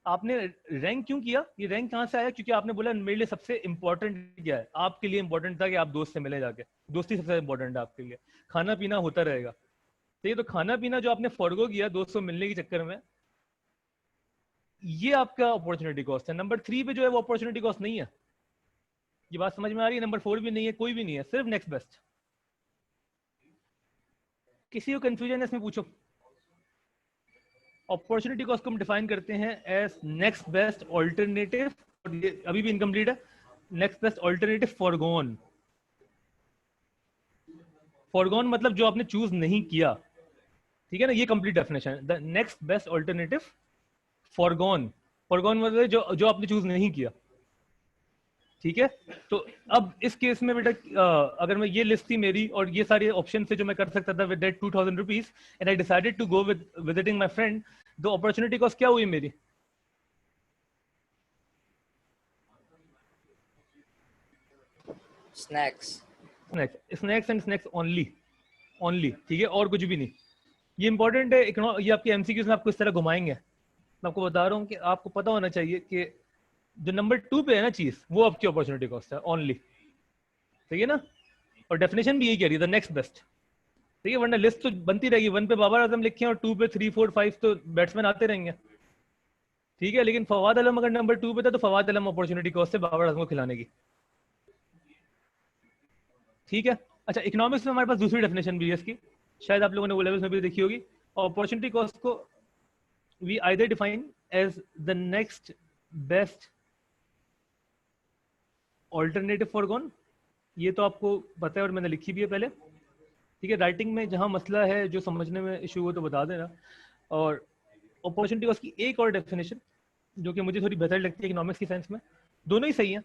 आपने रैंक क्यों किया? ये रैंक कहां से आया? क्योंकि आपने बोला मेरे लिए सबसे इंपॉर्टेंट क्या है? आपके लिए इंपॉर्टेंट था कि आप दोस्त से मिले जाके, दोस्ती सबसे इंपॉर्टेंट है आपके लिए, खाना पीना होता रहेगा। तो ये तो खाना पीना जो आपने फॉरगो किया दोस्तों मिलने के चक्कर में, ये आपका अपॉर्चुनिटी कॉस्ट है। नंबर 3 पे जो है वो अपॉर्चुनिटी कॉस्ट नहीं है। ये बात समझ में आ रही है? नंबर 4 भी नहीं है, कोई भी नहीं है, सिर्फ नेक्स्ट बेस्ट। किसी को कंफ्यूजन है इसमें पूछो। अपॉर्चुनिटी कॉस्ट को हम डिफाइन करते हैं एज नेक्स्ट बेस्ट ऑल्टरनेटिव, और ये अभी भी इनकम्प्लीट है, next best alternative forgone. Forgone मतलब जो आपने चूज नहीं किया, ठीक है ना, ये कंप्लीट डेफिनेशन है। The next best alternative forgone. Forgone मतलब जो जो आपने चूज नहीं किया, ठीक है। तो अब इस केस में बेटा अगर मैं, ये लिस्ट थी मेरी और ये सारे ऑप्शन थे जो मैं कर सकता था with that 2000 rupees, and I decided to go with visiting my friend, तो अपॉर्चुनिटी कॉस्ट क्या हुई मेरी? Snacks. Snacks, snacks and snacks only, only, ठीक है, और कुछ भी नहीं। ये इंपॉर्टेंट है, ये आपके एमसीक्यूज में आपको इस तरह घुमाएंगे। मैं आपको बता रहा हूँ कि आपको पता होना चाहिए कि जो नंबर 2 पे है ना चीज, वो आपकी अपॉर्चुनिटी कॉस्ट है ओनली, ठीक है ना। और डेफिनेशन भी यही कह रही है, द नेक्स्ट बेस्ट, ठीक है। वरना लिस्ट तो बनती रहेगी, 1 पे बाबर आजम लिखे और 2 पे 3 4 5 तो बैट्समैन आते रहेंगे, ठीक है। लेकिन फवाद आलम अगर नंबर 2 पे था तो फवाद आलम अपॉर्चुनिटी कॉस्ट है बाबर आजम को खिलाने की, ठीक है। अच्छा इकोनॉमिक्स में हमारे पास दूसरी डेफिनेशन भी है इसकी, शायद आप लोगों ने वो लेवल्स में भी देखी होगी। और अपॉर्चुनिटी कॉस्ट को we either define as the next best alternative forgone, ये तो आपको पता है और मैंने लिखी भी है पहले, ठीक है। राइटिंग में जहां मसला है, जो समझने में इशू हो तो बता देना। और अपॉर्चुनिटी कॉस्ट की एक और डेफिनेशन जो कि मुझे थोड़ी बेहतर लगती है इकोनॉमिक्स की सेंस में, दोनों ही सही हैं,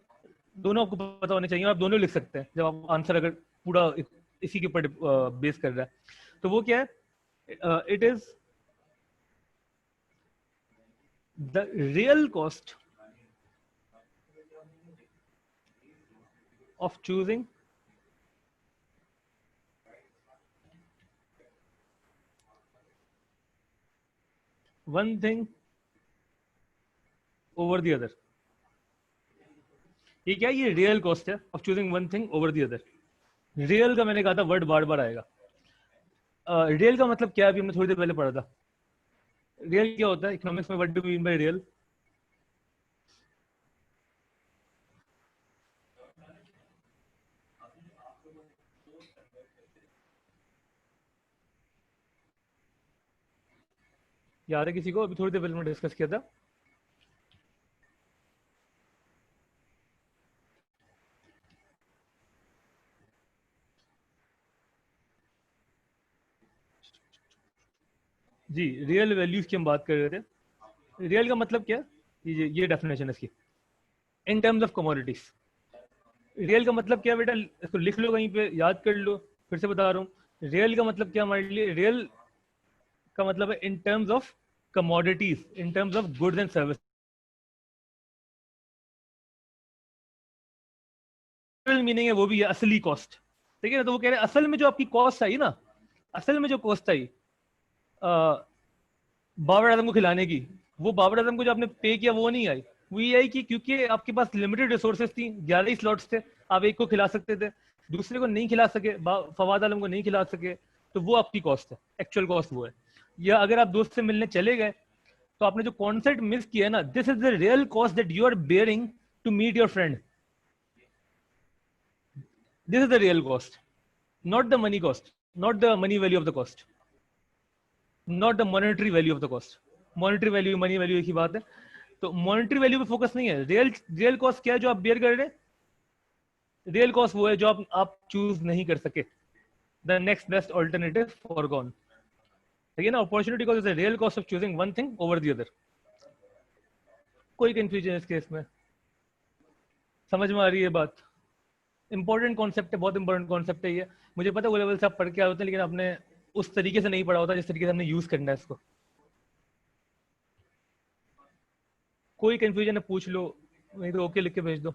दोनों आपको पता होने चाहिए, और आप दोनों लिख सकते हैं जब आप आंसर अगर पूरा इसी के ऊपर बेस कर रहा है। तो वो क्या है? It is the real cost of choosing one thing over the other. ये क्या है? ये रियल कॉस्ट है of choosing one thing over the other. Real का मैंने कहा था वर्ड बार बार आएगा. रियल का मतलब क्या है अभी हमने थोड़ी देर पहले पढ़ा था. रियल क्या होता है इकोनॉमिक्स में? What do mean by real? याद है किसी को? अभी थोड़ी देर पहले मैंने डिस्कस किया था. जी, रियल वैल्यूज की हम बात कर रहे थे. रियल का मतलब क्या? ये डेफिनेशन है इसकी. In terms of commodities. Real का मतलब क्या बेटा? इसको लिख लो कहीं पे, याद कर लो. फिर से बता रहा हूँ, रियल का मतलब क्या हमारे लिए? रियल का मतलब है in terms of commodities, in terms of goods and service. Meaning है वो भी है असली कॉस्ट. ठीक है ना? तो वो कह रहे हैं असल में जो आपकी कॉस्ट आई ना, असल में जो कॉस्ट आई बाबर आजम को खिलाने की, वो बाबर आजम को जो आपने पे किया वो नहीं आई. वो ये आई कि क्योंकि आपके पास लिमिटेड रिसोर्सेज थी, 11 ही स्लॉट्स थे, आप एक को खिला सकते थे, दूसरे को नहीं खिला सके, फवाद आलम को नहीं खिला सके, तो वो आपकी कॉस्ट है. एक्चुअल कॉस्ट वो है. या अगर आप दोस्त से मिलने चले गए तो आपने जो कॉन्सेप्ट मिस किया है ना, this is the real cost that you are bearing to meet your friend. This is the real cost, not the money cost, not the money value of the cost, not the monetary value of the cost. Monetary value, money value एक ही बात है. तो monetary value पे focus नहीं है. real cost क्या है जो आप बेयर कर रहे हैं? real cost वो है जो आप चूज नहीं कर सके. The next best alternative foregone. ठीक है ना? Opportunity cost is the real cost of choosing one thing over the other. कोई कंफ्यूजन इस केस में? समझ में आ रही है बात? इंपॉर्टेंट कॉन्सेप्ट है, बहुत इंपॉर्टेंट कॉन्सेप्ट है ये. मुझे पता है वो लेवल से आप पढ़ के आए होते हैं, लेकिन आपने उस तरीके से नहीं पढ़ा होता जिस तरीके से हमने यूज करना है इसको. कोई कंफ्यूजन है पूछ लो, नहीं तो ओके लिख के भेज दो.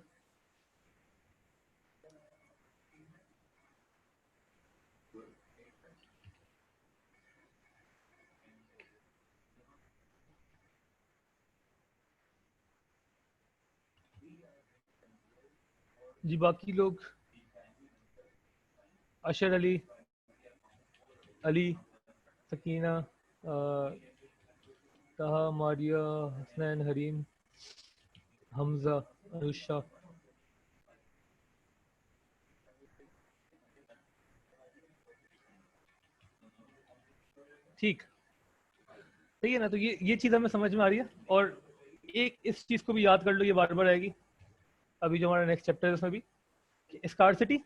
जी बाकी लोग, अशर अली, अली, सकीना, ताहा, मारिया, हसनैन, हरीम, हमजा, अनुषा. ठीक, सही है ना? तो ये चीज़ हमें समझ में आ रही है. और एक इस चीज़ को भी याद कर लो, ये बार बार आएगी अभी जो हमारा नेक्स्ट चैप्टर है उसमें भी. Scarcity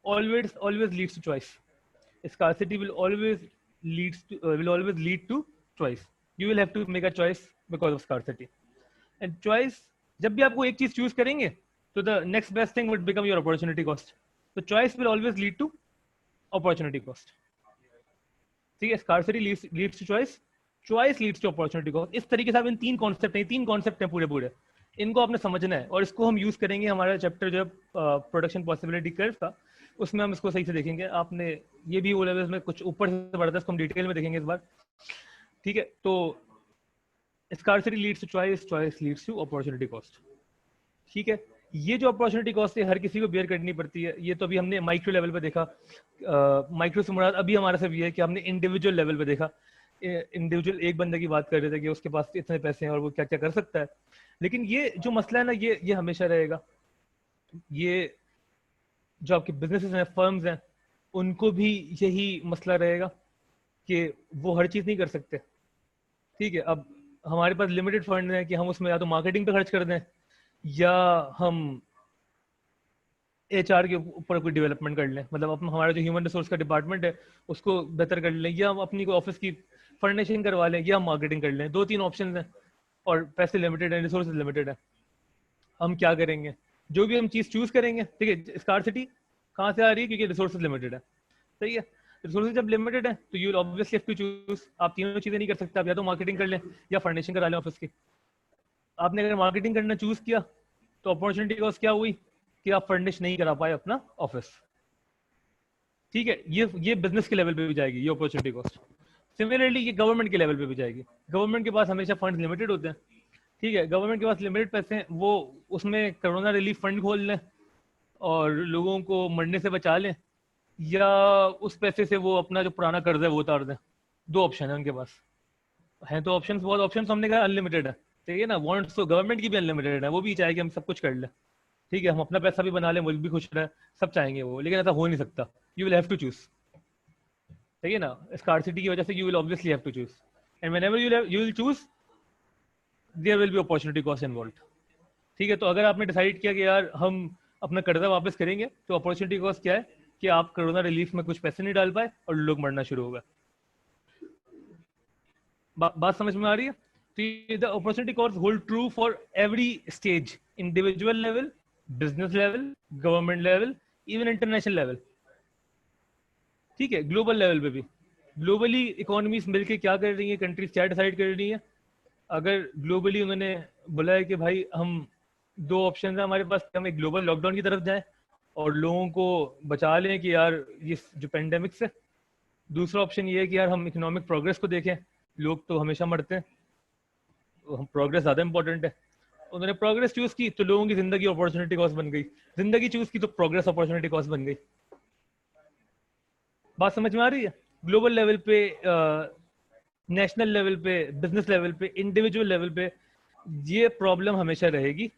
always leads to choice. Scarcity will always lead to choice. You will have to make a choice because of scarcity. And choice, जब भी आपको एक चीज चूज करेंगे तो the next best thing would become your opportunity cost. So choice will always lead to opportunity cost. ठीक है? Scarcity leads to choice leads to opportunity cost. इस तरीके से आप इन तीन कॉन्सेप्ट हैं पूरे. इनको आपने समझना है और इसको हम यूज करेंगे. हमारा चैप्टर जो प्रोडक्शन पॉसिबिलिटी कर्व का, उसमें हम इसको सही से देखेंगे. आपने ये भी ओ लेवल्स में कुछ ऊपर से पढ़ा था, इसको हम डिटेल में देखेंगे इस बार. ठीक है? तो scarcity leads to choice leads to opportunity cost. ठीक है? ये जो अपॉर्चुनिटी कॉस्ट है हर किसी को बेयर करनी पड़ती है. ये तो अभी हमने माइक्रो लेवल पे देखा. माइक्रो से मुराद अभी हमारा सिर्फ ये है कि हमने इंडिविजुअल लेवल पे देखा. इंडिविजुअल एक बंदे की बात कर रहे थे कि उसके पास इतने पैसे हैं और वो क्या क्या कर सकता है. लेकिन ये जो मसला है ना, ये हमेशा रहेगा. ये जो आपके बिजनेसेस हैं, फर्म्स हैं, उनको भी यही मसला रहेगा कि वो हर चीज़ नहीं कर सकते. ठीक है? अब हमारे पास लिमिटेड फंड है कि हम उसमें या तो मार्केटिंग पे खर्च कर दें या हम HR के ऊपर कोई डेवलपमेंट कर लें. मतलब हमारा जो ह्यूमन रिसोर्स का डिपार्टमेंट है उसको बेहतर कर लें, या हम अपनी कोई ऑफिस की फर्निशिंग करवा लें, या हम मार्केटिंग कर लें. 2-3 ऑप्शन हैं और पैसे लिमिटेड है, रिसोर्सेज लिमिटेड है. हम क्या करेंगे? जो भी हम चीज़ चूज करेंगे. ठीक है? स्कार्सिटी कहाँ से आ रही है? क्योंकि रिसोर्सेज लिमिटेड है. सही है? रिसोर्सेज जब लिमिटेड है तो you obviously have to choose. आप तीनों चीज़ें नहीं कर सकते. आप या तो मार्केटिंग कर लें या फर्निशिंग करा लें ऑफिस की. आपने अगर मार्केटिंग करना चूज किया तो अपॉर्चुनिटी कॉस्ट क्या हुई कि आप फर्निश नहीं करा पाए अपना ऑफिस. ठीक है? ये बिजनेस के लेवल पे भी जाएगी ये अपॉर्चुनिटी कॉस्ट. सिमिलरली ये गवर्नमेंट के लेवल पे भी जाएगी. गवर्नमेंट के पास हमेशा फंड्स लिमिटेड होते हैं. ठीक है, गवर्नमेंट के पास लिमिटेड पैसे हैं, वो उसमें कोरोना रिलीफ फंड खोल लें और लोगों को मरने से बचा लें, या उस पैसे से वो अपना जो पुराना कर्ज है वो उतार दें। दो ऑप्शन है उनके पास। हैं तो ऑप्शंस बहुत, ऑप्शंस हमने कहा अनलिमिटेड है, ठीक है ना। वांट्स तो गवर्नमेंट की भी अनलिमिटेड है, वो भी चाहे कि हम सब कुछ कर लें, ठीक है, हम अपना पैसा भी बना लें, मुल्क भी खुश रहे, सब चाहेंगे वो, लेकिन ऐसा हो नहीं सकता। You will have to choose, ठीक है ना। स्कार्सिटी की वजह से you will obviously have to choose, and whenever you will choose there will be opportunity cost involve, ठीक है। तो अगर आपने डिसाइड किया कि यार हम अपना कर्जा वापस करेंगे, तो अपॉर्चुनिटी कॉस्ट क्या है कि आप कोरोना रिलीफ में कुछ पैसे नहीं डाल पाए और लोग मरना शुरू हो गए। बात समझ में आ रही है? तो the opportunity cost hold true for every stage, individual level, business level, government level, even international level, ठीक है, ग्लोबल लेवल पे भी। ग्लोबली इकोनॉमीज मिलके क्या कर रही है, कंट्रीज क्या डिसाइड कर रही है, अगर ग्लोबली उन्होंने बोला है कि भाई हम दो ऑप्शन है हमारे पास, हम एक ग्लोबल लॉकडाउन की तरफ जाएं और लोगों को बचा लें कि यार ये जो पेंडेमिक से, दूसरा ऑप्शन ये है कि यार हम इकोनॉमिक प्रोग्रेस को देखें, लोग तो हमेशा मरते हैं, तो हम प्रोग्रेस ज़्यादा इंपॉर्टेंट है। उन्होंने प्रोग्रेस चूज की तो लोगों की जिंदगी अपॉर्चुनिटी कॉस्ट बन गई, जिंदगी चूज की तो प्रोग्रेस अपॉर्चुनिटी कॉस्ट बन गई। बात समझ में आ रही है? ग्लोबल लेवल पे, नेशनल लेवल पे, बिजनेस लेवल पे, इंडिविजुअल लेवल पे ये प्रॉब्लम हमेशा रहेगी।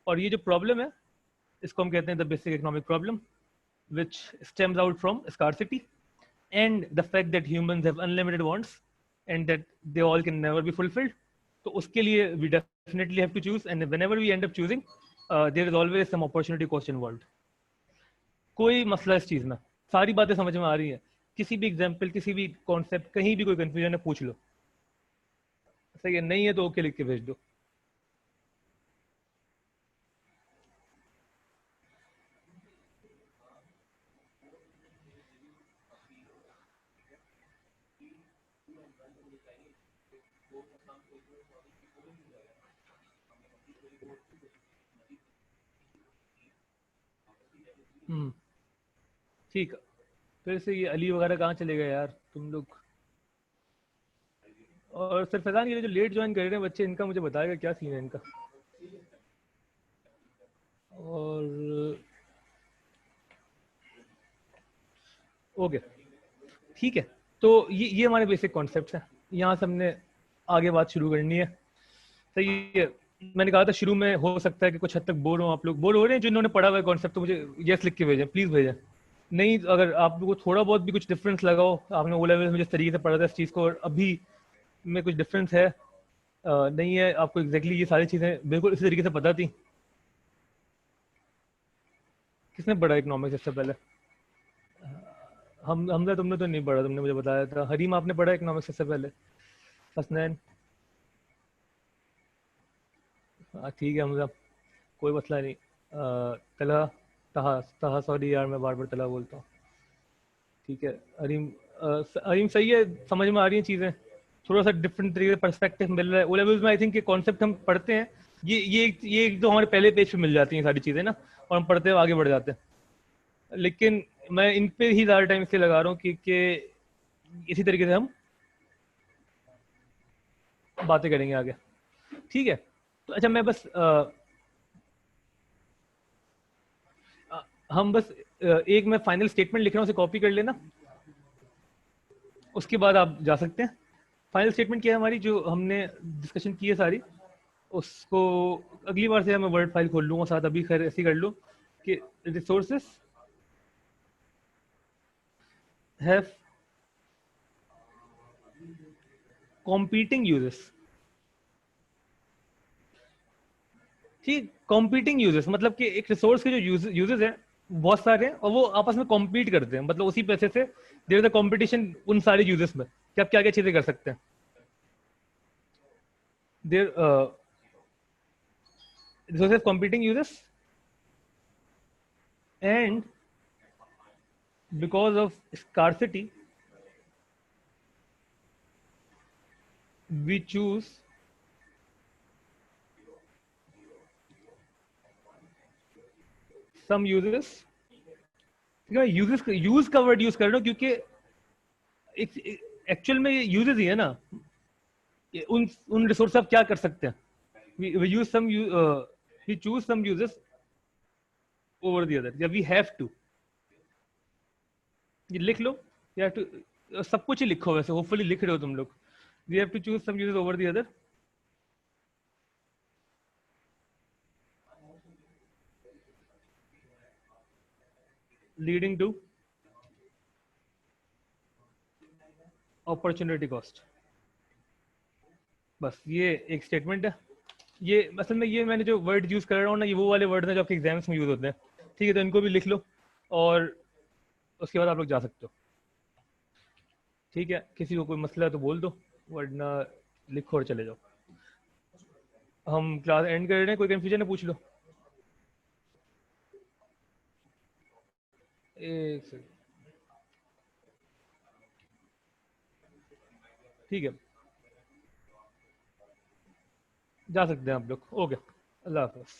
और ये जो प्रॉब्लम है इसको हम कहते हैं the basic economic problem, which stems out from scarcity and the fact that humans have unlimited wants and that they all can never be fulfilled. तो उसके लिए we definitely have to choose, and whenever we end up choosing, there is always some opportunity cost involved. कोई मसला इस चीज में, सारी बातें समझ में आ रही हैं? किसी भी एग्जाम्पल, किसी भी कॉन्सेप्ट, कहीं भी कोई कंफ्यूजन है पूछ लो, सही है? नहीं है तो ओके लिख के भेज दो। ठीक है, फिर से ये अली वगैरह कहाँ चले गए यार तुम लोग? और सर फैजान, ये जो लेट ज्वाइन कर रहे हैं बच्चे, इनका मुझे बताएगा क्या सीन है इनका? और ओके, ठीक है, तो ये हमारे बेसिक कॉन्सेप्ट्स हैं, यहाँ से हमने आगे बात शुरू करनी है, सही है। मैंने कहा था शुरू में हो सकता है कि कुछ हद तक बोर हो आप लोग। बोर हो रहे हैं जिन्होंने पढ़ा हुआ है कॉन्सेप्ट, तो मुझे यस लिख के भेजें, प्लीज़ भेजें। नहीं, अगर आप लोगों को थोड़ा बहुत भी कुछ डिफरेंस लगा हो, आपने ओ लेवल में जिस तरीके से पढ़ा था इस चीज़ को और अभी में कुछ डिफरेंस है, नहीं है, आपको एग्जैक्टली ये सारी चीज़ें बिल्कुल इसी तरीके से पता थी। किसने पढ़ा इकोनॉमिक्स इससे पहले? हमने, तुमने तो नहीं पढ़ा, तुमने मुझे बताया था। हरीम, आपने पढ़ा इकोनॉमिक्स इससे पहले? हसनैन? हाँ ठीक है हमजा, कोई मसला नहीं। तला, तहा तहा, सॉरी यार मैं बार बार तला बोलता हूँ, ठीक है। हरीम, हरीम सही है, समझ में आ रही हैं चीज़ें, थोड़ा सा डिफरेंट तरीके से पर्सपेक्टिव मिल रहा है। ओ लेवल्स में आई थिंक ये कॉन्सेप्ट हम पढ़ते हैं, ये एक तो हमारे पहले पेज पे मिल जाती हैं सारी चीज़ें ना, और हम पढ़ते हुए आगे बढ़ जाते हैं। लेकिन मैं इन पे ही ज़्यादा टाइम इसलिए लगा रहा हूँ कि इसी तरीके से हम बातें करेंगे आगे, ठीक है। तो अच्छा, मैं बस हम बस एक मैं फाइनल स्टेटमेंट लिख रहा हूँ, उसे कॉपी कर लेना, उसके बाद आप जा सकते हैं। फाइनल स्टेटमेंट क्या है हमारी, जो हमने डिस्कशन की है सारी, उसको अगली बार से मैं वर्ड फाइल खोल लूँगा साथ, अभी खैर ऐसे कर लूँ कि रिसोर्सेस हैव कॉम्पीटिंग यूजेस, ठीक। कॉम्पीटिंग यूजेस मतलब कि एक रिसोर्स के जो यूजेस हैं बहुत सारे हैं और वो आपस में कॉम्पीट करते हैं, मतलब उसी पैसे से देयर इज अ कंपटीशन उन सारे यूजेस में कि आप क्या क्या चीजें कर सकते हैं। There resources competing uses, and because of scarcity we choose some uses, use का वर्ड यूज कर रहा हूं क्योंकि एक्चुअल में ये यूजेस ही है ना, उन रिसोर्स आप क्या कर सकते हैं, we use some we choose some uses over the other, या we have to, ये लिख लो, you have to, सब कुछ ही लिखो, वैसे होपफुली लिख रहे हो तुम लोग. We have to choose some uses over the other. Leading to opportunity cost. बस ये एक स्टेटमेंट है. ये असल में ये मैंने जो वर्ड यूज कर रहा हूँ ना, ये वो वाले वर्ड हैं जो आपके एग्जाम्स में यूज होते हैं. ठीक है, तो इनको भी लिख लो और उसके बाद आप लोग जा सकते हो. ठीक है, किसी को कोई मसला है तो बोल दो, वरना लिखो और चले जाओ. हम क्लास एंड कर रहे हैं, कोई कंफ्यूजन है पूछ लो. एक सेकंड. ठीक है, जा सकते हैं आप लोग. ओके, अल्लाह हाफ़िज़.